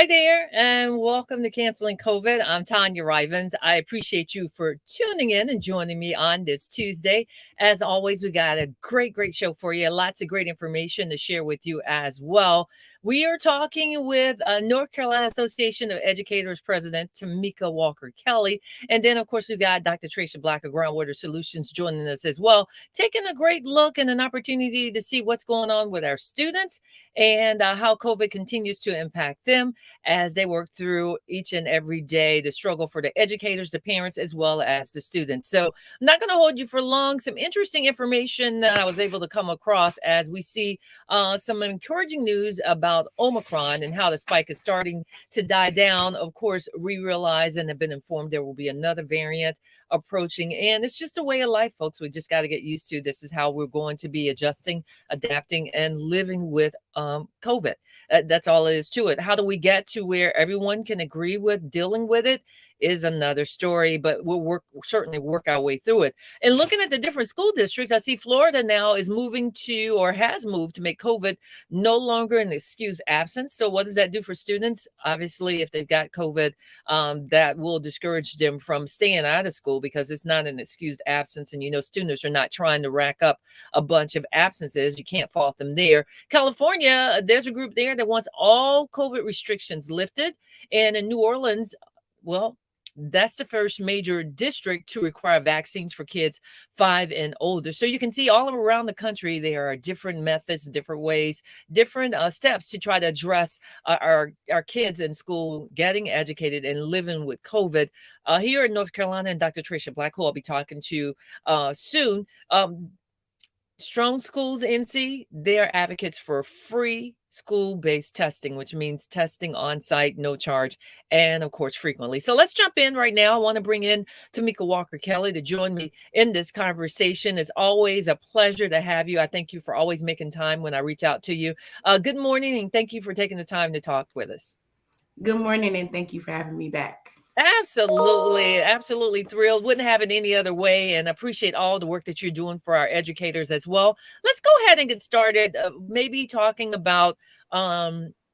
Hi there, and welcome to Canceling COVID. I'm Tanya Rivens. I appreciate you for tuning in and joining me on this Tuesday. As always, we got a great show for you. Lots of great information to share with you as well. We are talking with North Carolina Association of Educators President Tamika Walker Kelly. And then, of course, we got Dr. Trasha Black of Groundwater Solutions joining us as well, taking a great look and an opportunity to see what's going on with our students and how COVID continues to impact them as they work through each and every day the struggle for the educators, the parents, as well as the students. So I'm not going to hold you for long. Some interesting information that I was able to come across as we see some encouraging news about Omicron and how the spike is starting to die down. Of course, we realize and have been informed there will be another variant approaching, and it's just a way of life, folks. We just got to get used to this. Is how we're going to be adjusting, adapting, and living with COVID. That's all it is to it. How do we get to where everyone can agree with dealing with it is another story, but certainly work our way through it. And looking at the different school districts, I see Florida now is moving to, or has moved to, make COVID no longer an excused absence. So what does that do for students? Obviously, if they've got COVID, that will discourage them from staying out of school because it's not an excused absence. And students are not trying to rack up a bunch of absences. You can't fault them there. California, there's a group there that wants all COVID restrictions lifted. And in New Orleans, well, that's the first major district to require vaccines for kids 5 and older. So you can see all around the country, there are different methods, different ways, different steps to try to address our kids in school getting educated and living with COVID. Here in North Carolina, and Dr. Trasha Black, who I'll be talking to soon, Strong Schools NC, they're advocates for free school-based testing, which means testing on site, no charge, and of course, frequently. So let's jump in right now. I want to bring in Tamika Walker Kelly to join me in this conversation. It's always a pleasure to have you. I thank you for always making time when I reach out to you. Good morning, and thank you for taking the time to talk with us. Good morning, and thank you for having me back. Absolutely thrilled. Wouldn't have it any other way, and appreciate all the work that you're doing for our educators as well. Let's go ahead and get started. Maybe talking about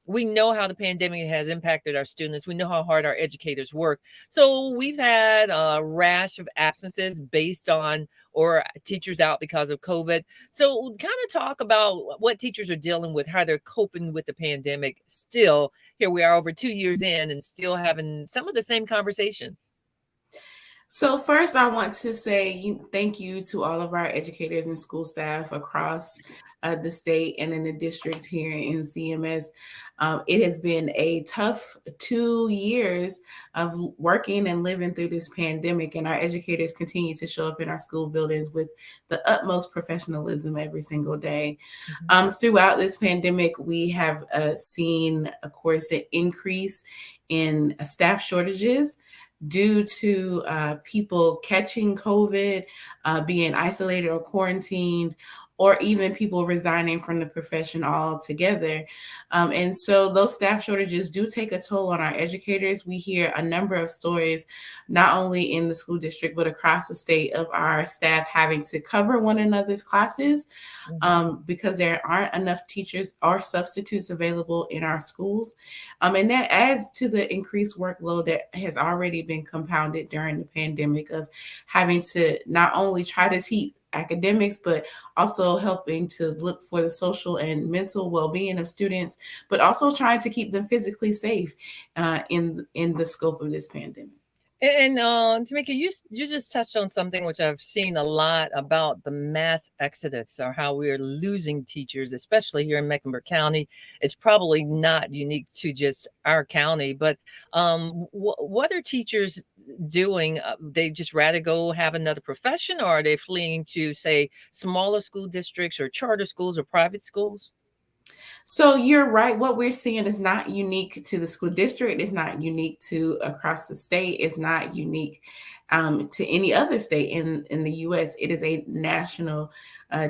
we know how the pandemic has impacted our students. We know how hard our educators work. So we've had a rash of absences based on or teachers out because of COVID. So kind of talk about what teachers are dealing with, how they're coping with the pandemic still. Here we are over 2 years in and still having some of the same conversations. So first, I want to say thank you to all of our educators and school staff across the state and in the district here in CMS. It has been a tough 2 years of working and living through this pandemic, and our educators continue to show up in our school buildings with the utmost professionalism every single day. Throughout this pandemic, we have seen, of course, an increase in staff shortages due to people catching COVID, being isolated or quarantined, or even people resigning from the profession altogether. And so those staff shortages do take a toll on our educators. We hear a number of stories, not only in the school district, but across the state, of our staff having to cover one another's classes because there aren't enough teachers or substitutes available in our schools. And that adds to the increased workload that has already been compounded during the pandemic of having to not only try to teach academics, but also helping to look for the social and mental well-being of students, but also trying to keep them physically safe in the scope of this pandemic. And Tamika, you just touched on something which I've seen a lot about, the mass exodus, or how we're losing teachers, especially here in Mecklenburg County. It's probably not unique to just our county, but what are teachers doing? They just rather go have another profession, or are they fleeing to, say, smaller school districts or charter schools or private schools? So you're right. What we're seeing is not unique to the school district. It's not unique to across the state. It's not unique to any other state in the U.S. It is a national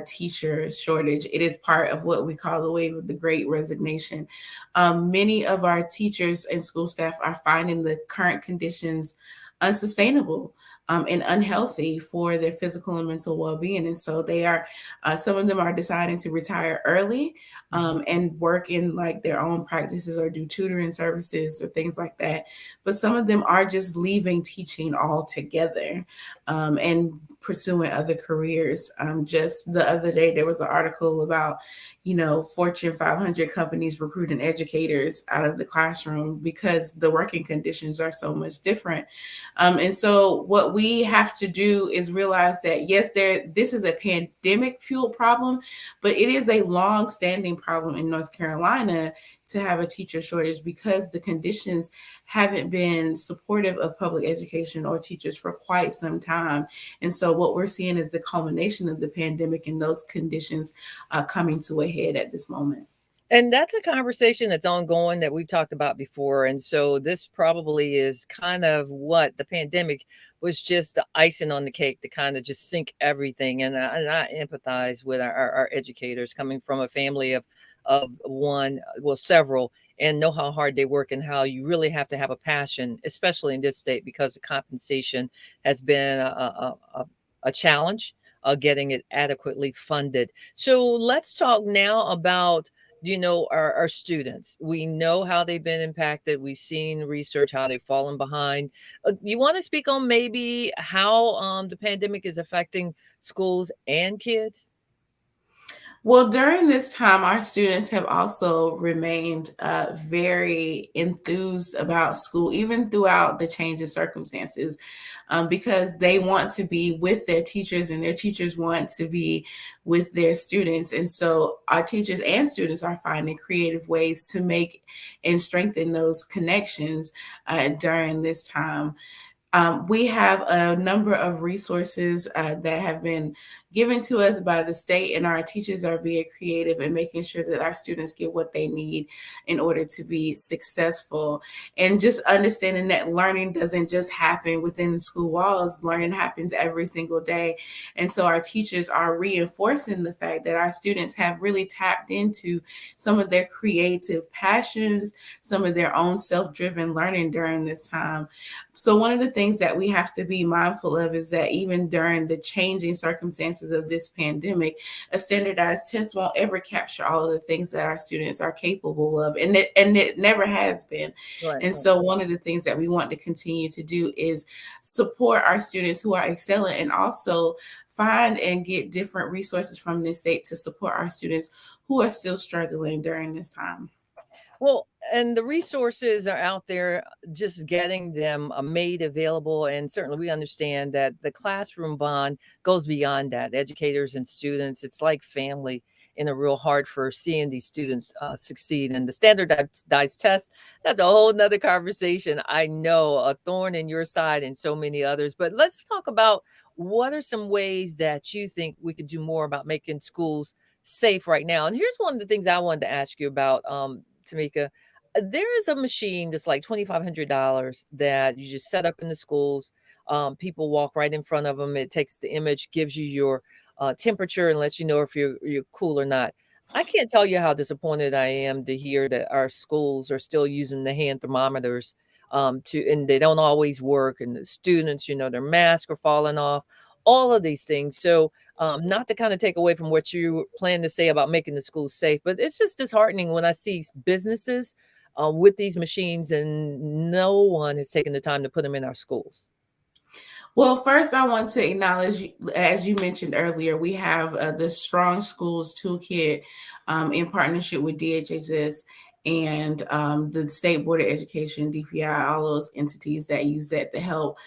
teacher shortage. It is part of what we call the wave of the Great Resignation. Many of our teachers and school staff are finding the current conditions unsustainable. and unhealthy for their physical and mental well-being. And so they are, some of them are deciding to retire early and work in like their own practices or do tutoring services or things like that. But some of them are just leaving teaching altogether and pursuing other careers. Just the other day, there was an article about, Fortune 500 companies recruiting educators out of the classroom because the working conditions are so much different. And so what we have to do is realize that, yes, this is a pandemic fueled problem, but it is a long standing problem in North Carolina to have a teacher shortage because the conditions haven't been supportive of public education or teachers for quite some time. And so what we're seeing is the culmination of the pandemic and those conditions coming to a head at this moment. And that's a conversation that's ongoing that we've talked about before. And so this probably is kind of what the pandemic was, just the icing on the cake to kind of just sink everything. And I empathize with our educators coming from a family of one, well, several, and know how hard they work and how you really have to have a passion, especially in this state, because the compensation has been a challenge, getting it adequately funded. So let's talk now about our students. We know how they've been impacted. We've seen research how they've fallen behind. You want to speak on maybe how the pandemic is affecting schools and kids? Well, during this time, our students have also remained very enthused about school, even throughout the change in circumstances, because they want to be with their teachers and their teachers want to be with their students. And so our teachers and students are finding creative ways to make and strengthen those connections during this time. We have a number of resources that have been given to us by the state, and our teachers are being creative and making sure that our students get what they need in order to be successful. And just understanding that learning doesn't just happen within the school walls, learning happens every single day. And so our teachers are reinforcing the fact that our students have really tapped into some of their creative passions, some of their own self-driven learning during this time. So one of the things that we have to be mindful of is that even during the changing circumstances of this pandemic, a standardized test won't ever capture all of the things that our students are capable of, and it never has been. Right. And so one of the things that we want to continue to do is support our students who are excelling, and also find and get different resources from this state to support our students who are still struggling during this time. Well, and the resources are out there, just getting them made available. And certainly we understand that the classroom bond goes beyond that. Educators and students, it's like family in a real hard for seeing these students succeed. And the standardized test, that's a whole nother conversation. I know, a thorn in your side and so many others. But let's talk about what are some ways that you think we could do more about making schools safe right now. And here's one of the things I wanted to ask you about, Tamika. There is a machine that's like $2,500 that you just set up in the schools. People walk right in front of them. It takes the image, gives you your temperature, and lets you know if you're cool or not. I can't tell you how disappointed I am to hear that our schools are still using the hand thermometers, and they don't always work. And the students, their masks are falling off. All of these things. So, not to kind of take away from what you plan to say about making the schools safe, but it's just disheartening when I see businesses with these machines and no one has taken the time to put them in our schools. Well, first, I want to acknowledge, as you mentioned earlier, we have the Strong Schools Toolkit in partnership with DHHS and the State Board of Education, DPI, all those entities that use that to help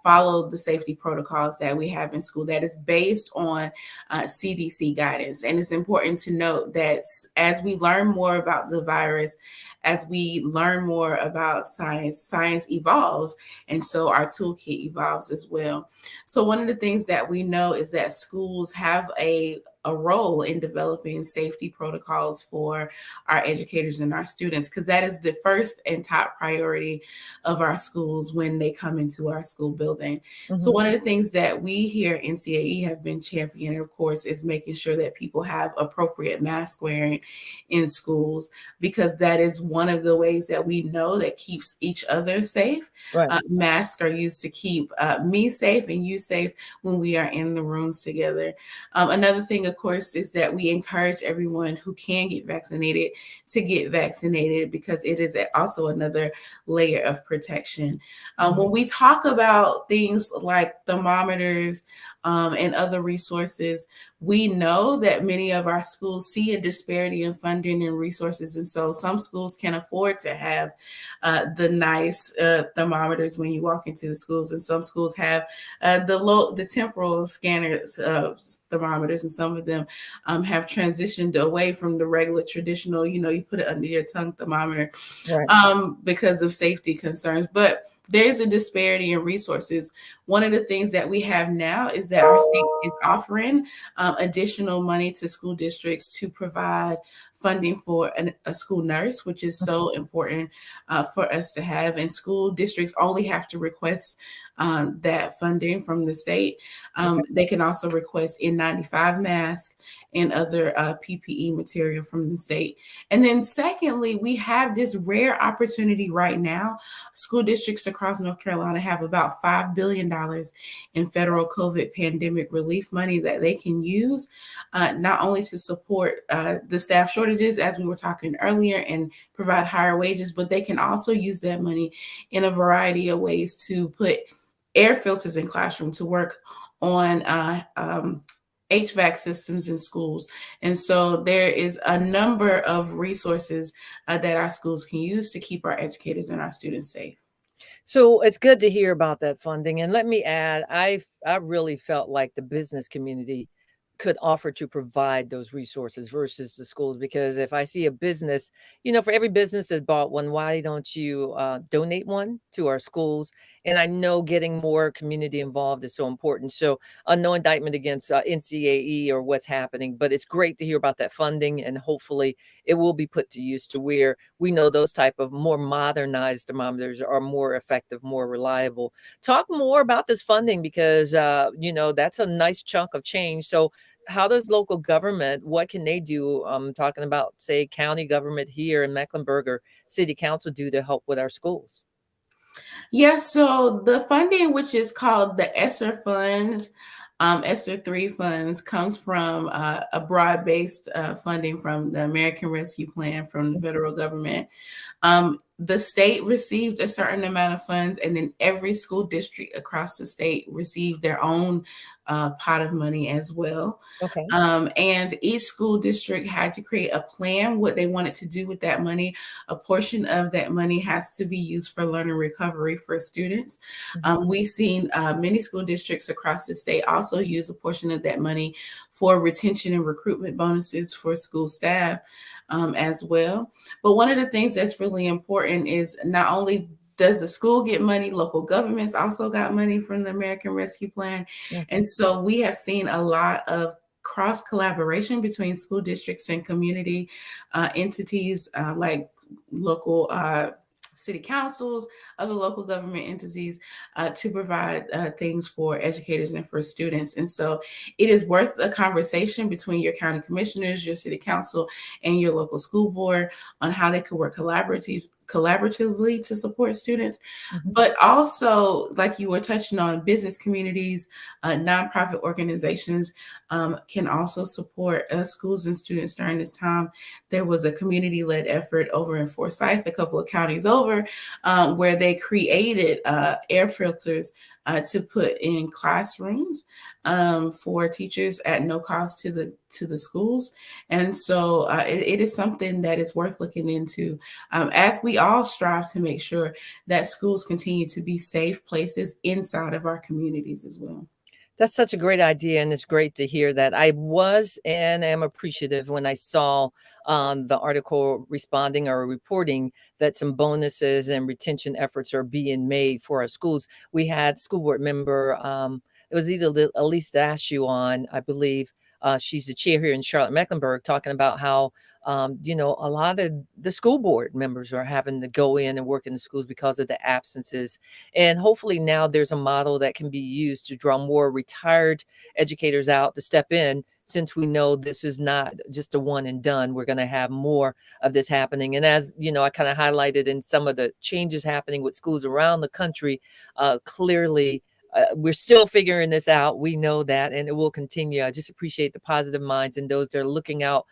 follow the safety protocols that we have in school, that is based on CDC guidance. And it's important to note that as we learn more about the virus, as we learn more about science evolves. And so our toolkit evolves as well. So one of the things that we know is that schools have a role in developing safety protocols for our educators and our students, because that is the first and top priority of our schools when they come into our schools. school building. So Mhm. one of the things that we here at NCAE have been championing, of course, is making sure that people have appropriate mask wearing in schools, because that is one of the ways that we know that keeps each other safe. Right. Masks are used to keep me safe and you safe when we are in the rooms together. Another thing, of course, is that we encourage everyone who can get vaccinated to get vaccinated, because it is also another layer of protection. When we talk about things like thermometers and other resources, we know that many of our schools see a disparity in funding and resources. And so some schools can afford to have the nice thermometers when you walk into the schools. And some schools have the temporal scanners, thermometers, and some of them have transitioned away from the regular traditional, you put it under your tongue thermometer, Right. because of safety concerns. But there's a disparity in resources. One of the things that we have now is that our state is offering additional money to school districts to provide funding for a school nurse, which is so important for us to have. And school districts only have to request that funding from the state. Okay. They can also request N95 masks and other PPE material from the state. And then secondly, we have this rare opportunity right now. School districts across North Carolina have about $5 billion in federal COVID pandemic relief money that they can use, not only to support the staff shortages, as we were talking earlier, and provide higher wages, but they can also use that money in a variety of ways to put air filters in classroom, to work on HVAC systems in schools. And so there is a number of resources that our schools can use to keep our educators and our students safe. So it's good to hear about that funding. And let me add, I really felt like the business community could offer to provide those resources versus the schools. Because if I see a business, for every business that bought one, why don't you donate one to our schools? And I know getting more community involved is so important. So no indictment against NCAE or what's happening, but it's great to hear about that funding, and hopefully it will be put to use to where we know those type of more modernized thermometers are more effective, more reliable. Talk more about this funding, because that's a nice chunk of change. So how does local government, what can they do? Talking about, say, county government here in Mecklenburg, or city council, do to help with our schools? Yes, so the funding, which is called the ESSER funds, ESSER 3 funds, comes from a broad-based funding from the American Rescue Plan from the federal government. The state received a certain amount of funds, and then every school district across the state received their own pot of money as well. Okay. And each school district had to create a plan what they wanted to do with that money. A portion of that money has to be used for learning recovery for students. We've seen many school districts across the state also use a portion of that money for retention and recruitment bonuses for school staff as well. But one of the things that's really important is not only does the school get money, local governments also got money from the American Rescue Plan. Okay. And so we have seen a lot of cross collaboration between school districts and community entities like local city councils, other local government entities to provide things for educators and for students. And so it is worth a conversation between your county commissioners, your city council, and your local school board on how they could work collaboratively to support students. But also, like you were touching on, business communities, nonprofit organizations can also support schools and students during this time. There was a community-led effort over in Forsyth, a couple of counties over, where they created air filters to put in classrooms for teachers at no cost to the schools. And so it is something that is worth looking into as we all strive to make sure that schools continue to be safe places inside of our communities as well. That's such a great idea, and it's great to hear that. I was and am appreciative when I saw the article responding or reporting that some bonuses and retention efforts are being made for our schools. We had school board member, it was either Elise Dashu on, I believe. She's the chair here in Charlotte Mecklenburg, talking about how A lot of the school board members are having to go in and work in the schools because of the absences. And hopefully now there's a model that can be used to draw more retired educators out to step in, since we know this is not just a one and done. We're going to have more of this happening. And as you know, I kind of highlighted in some of the changes happening with schools around the country, clearly we're still figuring this out. We know that, and it will continue. I just appreciate the positive minds and those that are looking out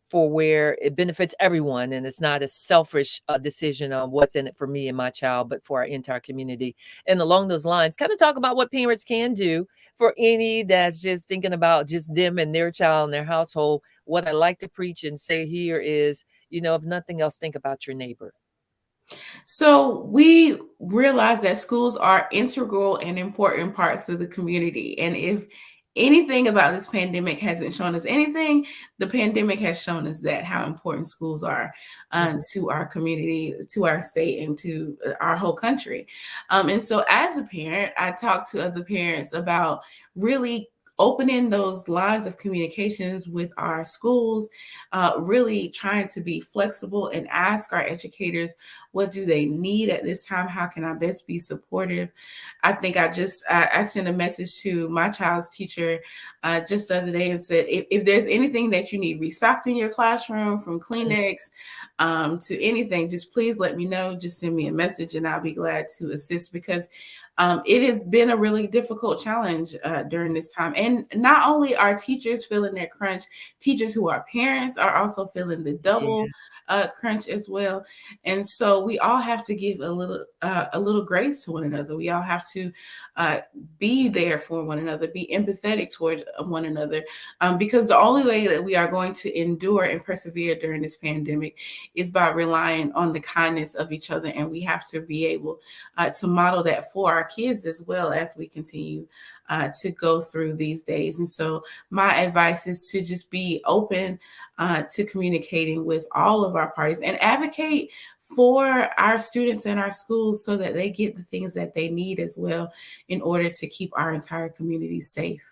for where it benefits everyone, and it's not a selfish decision on what's in it for me and my child, but for our entire community. And along those lines, kind of talk about what parents can do for any that's just thinking about just them and their child and their household. What I like to preach and say here is, if nothing else, think about your neighbor. So we realize that schools are integral and important parts of the community. And if anything about this pandemic hasn't shown us anything, the pandemic has shown us that how important schools are to our community, to our state, and to our whole country. And so as a parent, I talk to other parents about really opening those lines of communications with our schools, really trying to be flexible and ask our educators, what do they need at this time? How can I best be supportive? I think I sent a message to my child's teacher just the other day and said, if there's anything that you need restocked in your classroom, from Kleenex to anything, just please let me know. Just send me a message and I'll be glad to assist, because it has been a really difficult challenge during this time. And not only are teachers feeling that crunch, teachers who are parents are also feeling the double crunch as well. And so we all have to give a little grace to one another. We all have to be there for one another, be empathetic toward one another, because the only way that we are going to endure and persevere during this pandemic is by relying on the kindness of each other. And we have to be able to model that for our kids as well as we continue to go through these days. And so my advice is to just be open to communicating with all of our parties and advocate for our students and our schools so that they get the things that they need as well in order to keep our entire community safe.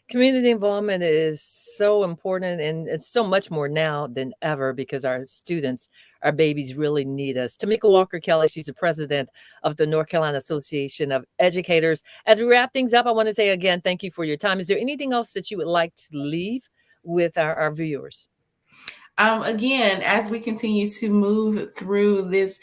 Community involvement is so important, and it's so much more now than ever because our students, our babies really need us. Tamika Walker Kelly, she's the president of the North Carolina Association of Educators. As we wrap things up, I want to say again, thank you for your time. Is there anything else that you would like to leave with our viewers? Again, as we continue to move through this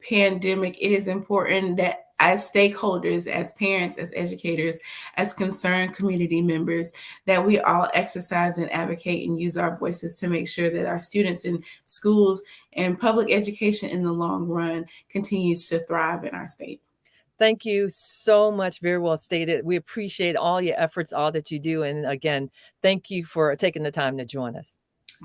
pandemic, it is important that as stakeholders, as parents, as educators, as concerned community members, that we all exercise and advocate and use our voices to make sure that our students in schools and public education in the long run continues to thrive in our state. Thank you so much. Very well stated. We appreciate all your efforts, all that you do. And again, thank you for taking the time to join us.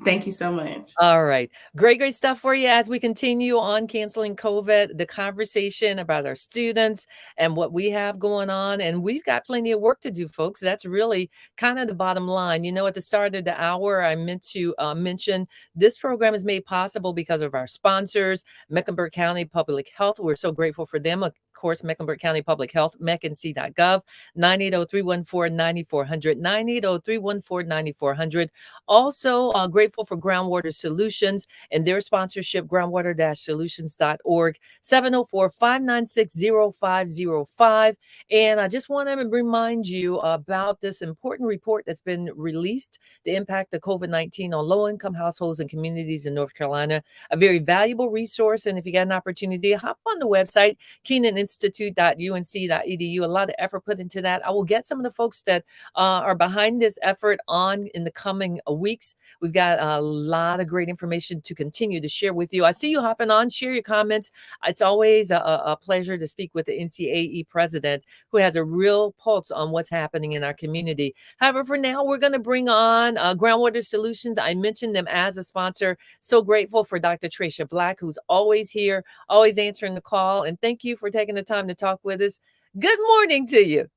Thank you so much. All right. Great stuff for you as we continue on canceling COVID, the conversation about our students and what we have going on. And we've got plenty of work to do, folks. That's really kind of the bottom line. At the start of the hour, I meant to mention this program is made possible because of our sponsors, Mecklenburg County Public Health. We're so grateful for them. Of course, Mecklenburg County Public Health, mecknc.gov, 980-314-9400, 980-314-9400. Also, grateful for Groundwater Solutions and their sponsorship, groundwater-solutions.org, 704-596-0505. And I just want to remind you about this important report that's been released, the impact of COVID-19 on low-income households and communities in North Carolina, a very valuable resource. And if you got an opportunity, hop on the website, keenaninstitute.unc.edu. A lot of effort put into that. I will get some of the folks that are behind this effort on in the coming weeks. We've got a lot of great information to continue to share with you. I see you hopping on. Share your comments. It's always a pleasure to speak with the NCAE president, who has a real pulse on what's happening in our community. However, for now, we're going to bring on Groundwater Solutions. I mentioned them as a sponsor. So grateful for Dr. Trasha Black, who's always here, always answering the call. And thank you for taking the time to talk with us. Good morning to you.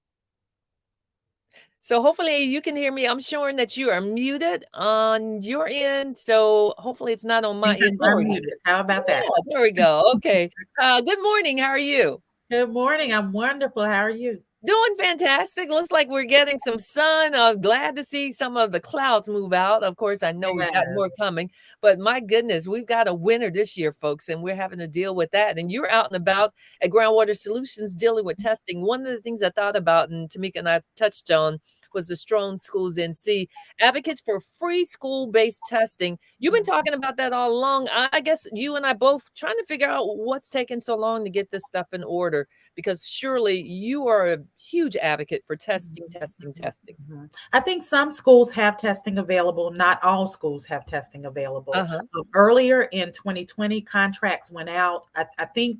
So hopefully you can hear me. I'm showing that you are muted on your end. So hopefully it's not on my end. I'm muted. How about that? There we go. Okay. Good morning. How are you? Good morning. I'm wonderful. How are you? Doing fantastic. Looks like we're getting some sun. Glad to see some of the clouds move out. Of course, I know we've got more Yes. coming, but my goodness, we've got a winter this year, folks, and we're having to deal with that. And you're out and about at Groundwater Solutions dealing with testing. One of the things I thought about, and Tamika and I touched on, was the Strong Schools NC advocates for free school-based testing. You've been talking about that all along. I guess you and I both trying to figure out what's taking so long to get this stuff in order, because surely you are a huge advocate for testing, testing, testing. I think some schools have testing available. Not all schools have testing available. Uh-huh. Earlier in 2020, contracts went out. I think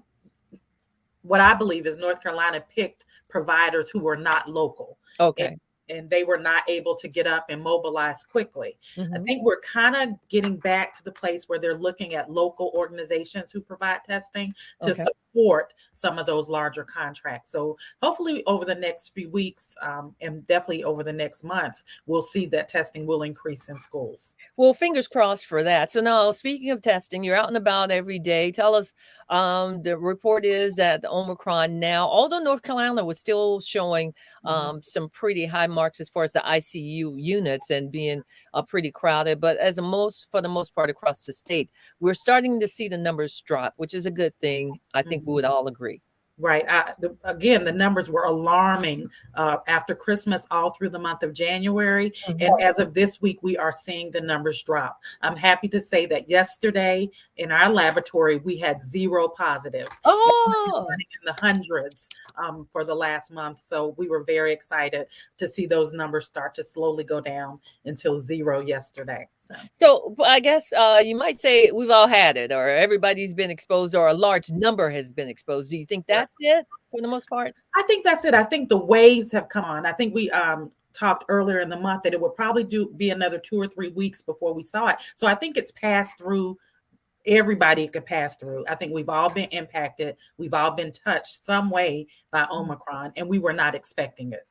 what I believe is North Carolina picked providers who were not local. Okay. And they were not able to get up and mobilize quickly. I Mhm. think we're kind of getting back to the place where they're looking at local organizations who provide testing to Okay. support some of those larger contracts. So hopefully over the next few weeks, and definitely over the next months, we'll see that testing will increase in schools. Well, fingers crossed for that. So now, speaking of testing, you're out and about every day. Tell us, the report is that the Omicron now, although North Carolina was still showing some pretty high marks as far as the ICU units and being pretty crowded, but for the most part across the state, we're starting to see the numbers drop, which is a good thing. I think we would all agree. Right. Again, the numbers were alarming after Christmas all through the month of January. And Mhm. as of this week, we are seeing the numbers drop. I'm happy to say that yesterday in our laboratory, we had 0 positives. And we've been Oh, running in the hundreds for the last month. So we were very excited to see those numbers start to slowly go down until 0 yesterday. so I guess you might say we've all had it, or everybody's been exposed, or a large number has been exposed. Do you think that's it for the most part? I think that's it. I think the waves have come on. I think we talked earlier in the month that it would probably be another 2 or 3 weeks before we saw it. So I think it's passed through. Everybody could pass through. I think we've all been impacted. We've all been touched some way by Omicron, and we were not expecting it.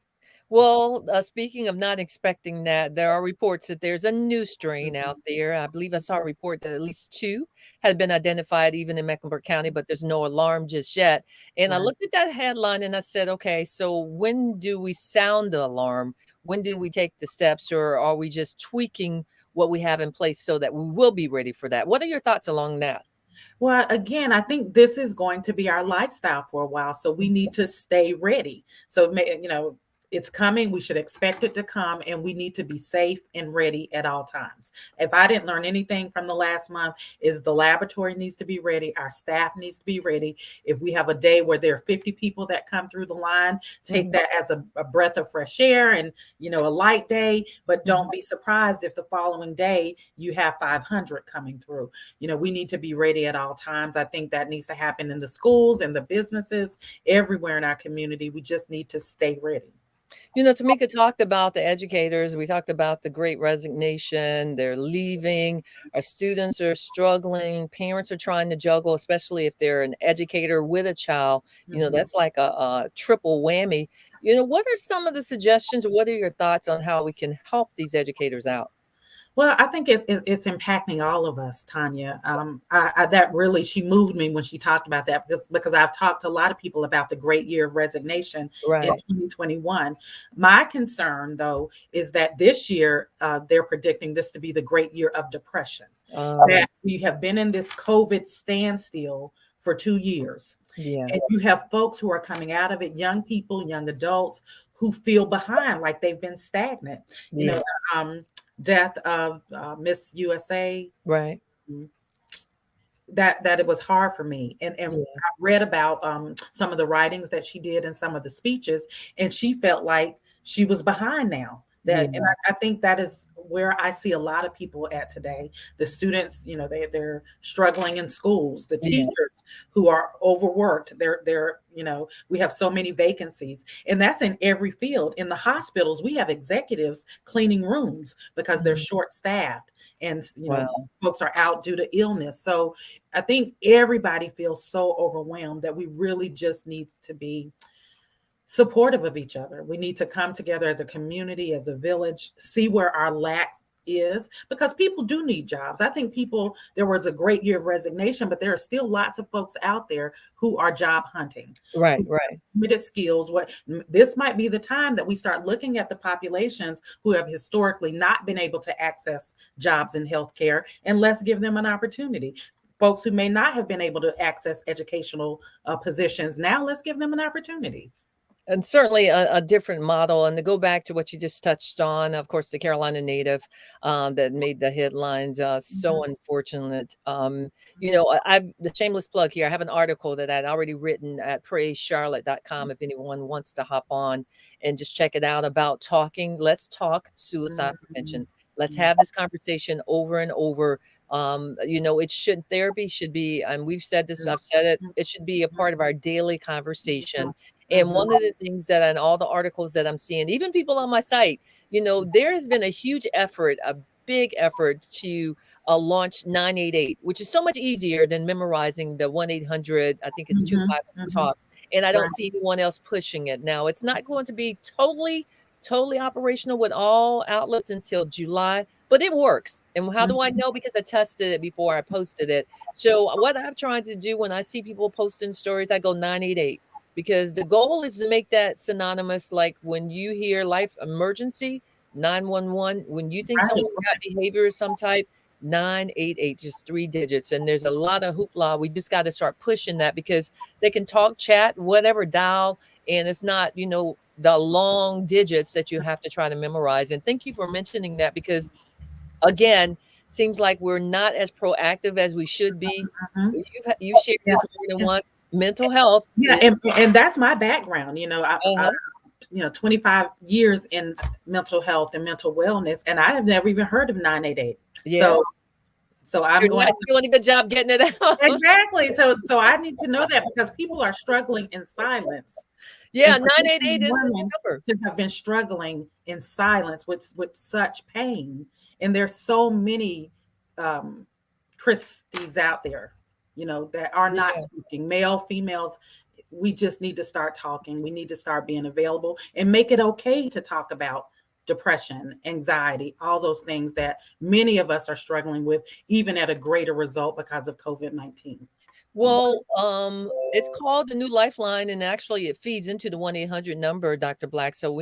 Well, speaking of not expecting that, there are reports that there's a new strain Mhm. out there. I believe I saw a report that at least two had been identified, even in Mecklenburg County, but there's no alarm just yet. And I Right. looked at that headline and I said, okay, so when do we sound the alarm? When do we take the steps, or are we just tweaking what we have in place so that we will be ready for that? What are your thoughts along that? Well, again, I think this is going to be our lifestyle for a while. So we need to stay ready. So, it's coming. We should expect it to come, and we need to be safe and ready at all times. If I didn't learn anything from the last month, is the laboratory needs to be ready. Our staff needs to be ready. If we have a day where there are 50 people that come through the line, take Mhm, that as a breath of fresh air and, a light day, but mhm. don't be surprised if the following day you have 500 coming through. We need to be ready at all times. I think that needs to happen in the schools and the businesses, everywhere in our community. We just need to stay ready. Tamika talked about the educators. We talked about the great resignation. They're leaving. Our students are struggling. Parents are trying to juggle, especially if they're an educator with a child. Mhm. That's like a triple whammy. What are some of the suggestions, or what are your thoughts on how we can help these educators out? Well, I think it's impacting all of us, Tanya. That really, she moved me when she talked about that, because I've talked to a lot of people about the great year of resignation in Right. 2021. My concern, though, is that this year they're predicting this to be the great year of depression. Um, That we have been in this COVID standstill for 2 years, yeah. and you have folks who are coming out of it, young people, young adults who feel behind, like they've been stagnant. You Yeah. know, um, death of Miss USA, Right. that it was hard for me. And Yeah. I read about some of the writings that she did and some of the speeches, and she felt like she was behind now. And Yeah. I think that is where I see a lot of people at today. The students, they're struggling in schools. The Yeah. teachers who are overworked, we have so many vacancies, and that's in every field. In the hospitals, we have executives cleaning rooms because they're Mhm. short staffed, and Wow. folks are out due to illness. So I think everybody feels so overwhelmed that we really just need to be supportive of each other. We need to come together as a community, as a village, see where our lacks is, because people do need jobs. I think there was a great year of resignation, but there are still lots of folks out there who are job hunting, Right, who right. limited skills. This might be the time that we start looking at the populations who have historically not been able to access jobs in healthcare, and let's give them an opportunity. Folks who may not have been able to access educational positions, now let's give them an opportunity. And certainly a different model. And to go back to what you just touched on, of course, the Carolina native that made the headlines, so unfortunate. The shameless plug here. I have an article that I'd already written at praisecharlotte.com if anyone wants to hop on and just check it out about let's talk suicide prevention. Let's have this conversation over and over. Therapy should be, and we've said this, I've said it, it should be a part of our daily conversation. And one of the things that in all the articles that I'm seeing, even people on my site, there has been a huge effort, a big effort to launch 988, which is so much easier than memorizing the 1-800, I think it's 25-TALK. And I don't see anyone else pushing it. Now, it's not going to be totally operational with all outlets until July, but it works. And how do I know? Because I tested it before I posted it. So what I've tried to do when I see people posting stories, I go 988. Because the goal is to make that synonymous, like when you hear life emergency, 911, when you think someone's got behavior of some type, 988, just 3 digits. And there's a lot of hoopla. We just got to start pushing that, because they can talk, chat, whatever, dial, and it's not, the long digits that you have to try to memorize. And thank you for mentioning that, because again, seems like we're not as proactive as we should be. You shared this more than once. Mental health. And that's my background. I 25 years in mental health and mental wellness, and I have never even heard of 988. Yeah. So I'm doing a good job getting it out. Exactly. So I need to know that, because people are struggling in silence. Yeah, 988 is the number. To have been struggling in silence with such pain, and there's so many Christies out there, that are not speaking, male, females. We just need to start talking. We need to start being available and make it okay to talk about depression, anxiety, all those things that many of us are struggling with, even at a greater result because of COVID-19. Well, it's called the New Lifeline, and actually it feeds into the 1-800 number, Dr. Black. So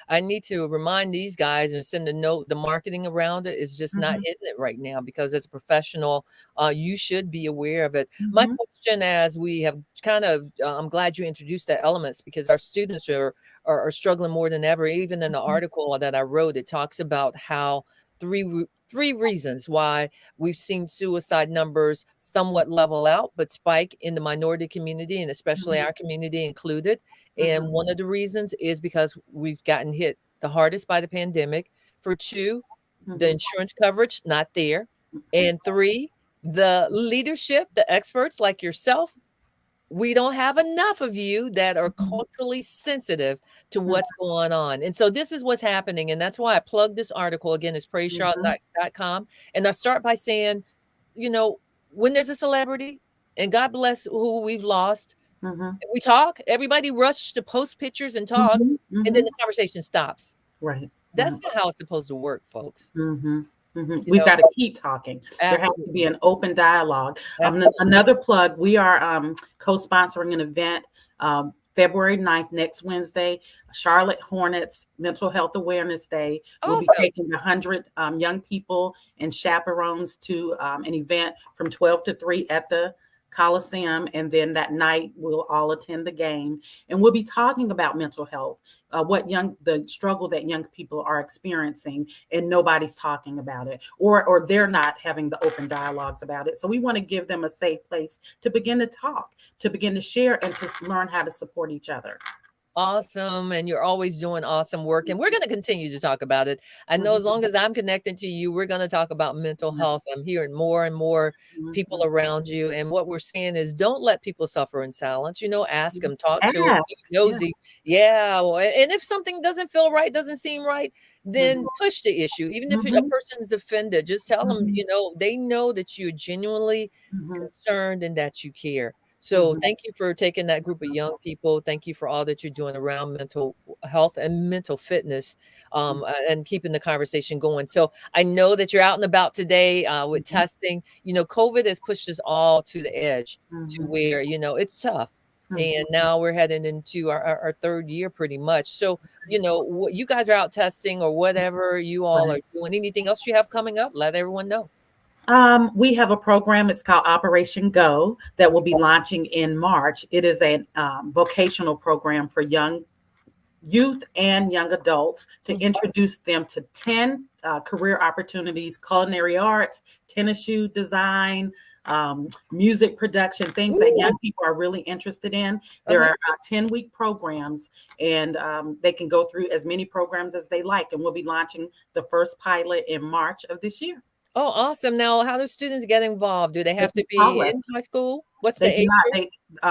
I need to remind these guys and send a note. The marketing around it is just not hitting it right now, because as a professional, you should be aware of it. My question, as we have kind of, I'm glad you introduced the elements, because our students are struggling more than ever. Even in the article that I wrote, it talks about how three reasons why we've seen suicide numbers somewhat level out, but spike in the minority community, and especially our community included. And one of the reasons is because we've gotten hit the hardest by the pandemic. For 2, the insurance coverage, not there. And 3, the leadership, the experts like yourself, we don't have enough of you that are culturally sensitive to what's going on. And so this is what's happening. And that's why I plugged this article. Again, it's praisecharlotte.com. And I start by saying, when there's a celebrity, and God bless who we've lost, we talk, everybody rushes to post pictures and talk, and then the conversation stops. Right. That's not how it's supposed to work, folks. We've got to keep talking. Absolutely. There has to be an open dialogue. Another plug, we are co-sponsoring an event February 9th, next Wednesday, Charlotte Hornets Mental Health Awareness Day. We'll be taking 100 young people and chaperones to an event from 12 to 3 at the Coliseum, and then that night we'll all attend the game, and we'll be talking about mental health, the struggle that young people are experiencing, and nobody's talking about it, or they're not having the open dialogues about it. So we want to give them a safe place to begin to talk, to begin to share, and to learn how to support each other. Awesome. And you're always doing awesome work. And we're going to continue to talk about it. I know as long as I'm connected to you, we're going to talk about mental health. I'm hearing more and more people around you. And what we're saying is, don't let people suffer in silence. Ask them, talk to them, be nosy. Yeah. And if something doesn't feel right, doesn't seem right, then push the issue. Even if a person is offended, just tell them, they know that you're genuinely concerned and that you care. So thank you for taking that group of young people. Thank you for all that you're doing around mental health and mental fitness, and keeping the conversation going. So I know that you're out and about today with testing. You know, COVID has pushed us all to the edge to where, you know, it's tough. And now we're heading into our third year pretty much. So, you know, you guys are out testing or whatever you all are doing. Anything else you have coming up? Let everyone know. We have a program. It's called Operation Go that will be launching in March. It is a vocational program for youth and young adults to introduce them to 10 career opportunities: culinary arts, tennis shoe design, music production, things that young people are really interested in. There are 10-week programs, and they can go through as many programs as they like. And we'll be launching the first pilot in March of this year. Oh, awesome. Now, how do students get involved? Do they have to Call be us. in high school? What's They the do age not. group? They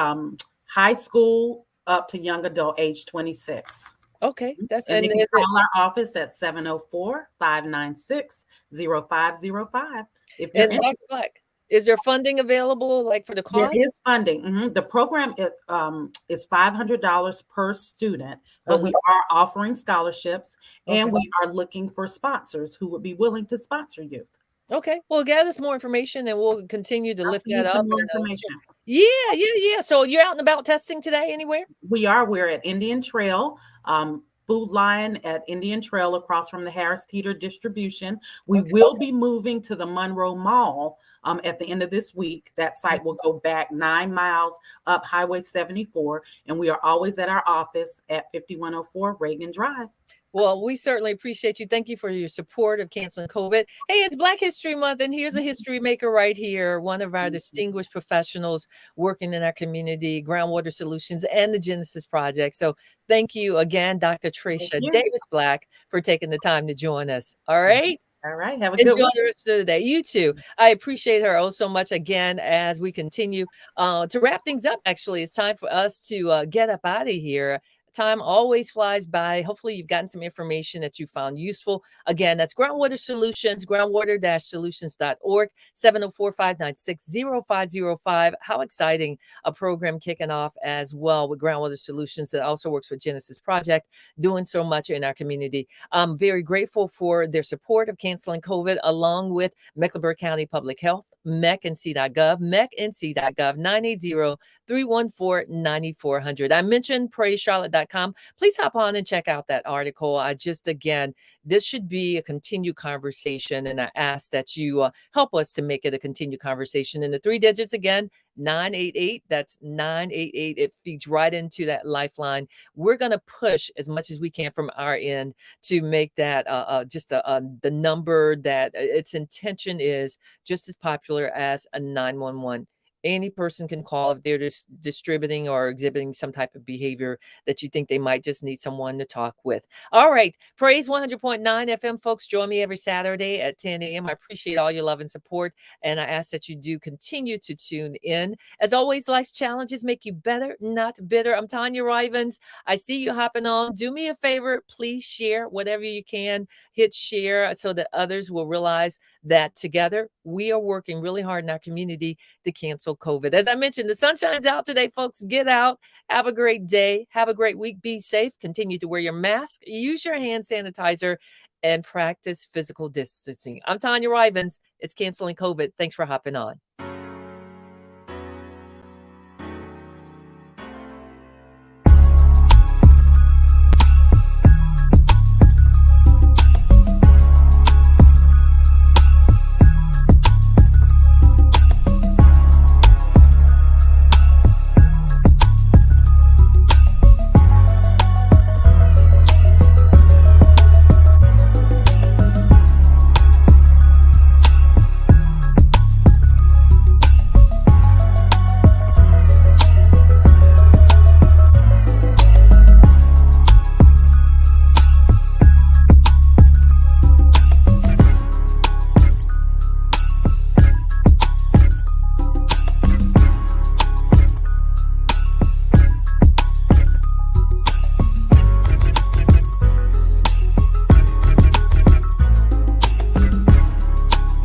high school up to young adult age 26. Okay, that's And and they can is it call our office at 704-596-0505 if you're and Dr. interested. Black, is there funding available like for the There cost? is funding. The program is $500 per student, but we are offering scholarships, and Okay. we are looking for sponsors who would be willing to sponsor you. Okay. Well, get us more information and we'll continue to I'll lift send you that some up more and information. yeah. So you're out and about testing today anywhere? We're at Indian Trail, Food Lion at Indian Trail across from the Harris Teeter distribution. We will be moving to the Monroe Mall at the end of this week. That site will go back 9 miles up Highway 74, and we are always at our office at 5104 Reagan Drive. Well, we certainly appreciate you. Thank you for your support of canceling COVID. Hey, it's Black History Month, and here's a history maker right here, one of our distinguished professionals working in our community, Groundwater Solutions and the Genesis Project. So thank you again, Dr. Trasha you. Davis Black, for taking the time to join us. All right. All right. Have a good Enjoy one. the rest of the day. You too. I appreciate her oh so much again as we continue to wrap things up. Actually, it's time for us to get up out of here. Time always flies by. Hopefully, you've gotten some information that you found useful. Again, that's Groundwater Solutions, groundwater-solutions.org, 704-596-0505. How exciting, a program kicking off as well with Groundwater Solutions that also works with Genesis Project, doing so much in our community. I'm very grateful for their support of canceling COVID, along with Mecklenburg County Public Health, mecnc.gov, mecnc.gov, 980-314-9400. I mentioned praisecharlotte.com. Please hop on and check out that article. Again, this should be a continued conversation, and I ask that you help us to make it a continued conversation. And the 3 digits again, 988. That's 988. It feeds right into that lifeline. We're going to push as much as we can from our end to make that the number that its intention is just as popular as a 911. Any person can call if they're just distributing or exhibiting some type of behavior that you think they might just need someone to talk with. All right. Praise 100.9 FM, folks. Join me every Saturday at 10 a.m. I appreciate all your love and support, and I ask that you do continue to tune in. As always, life's challenges make you better, not bitter. I'm Tanya Rivens. I see you hopping on. Do me a favor. Please share whatever you can. Hit share so that others will realize that together we are working really hard in our community to cancel COVID. As I mentioned, the sun shines out today, folks. Get out. Have a great day. Have a great week. Be safe. Continue to wear your mask. Use your hand sanitizer and practice physical distancing. I'm Tanya Rivens. It's Canceling COVID. Thanks for hopping on.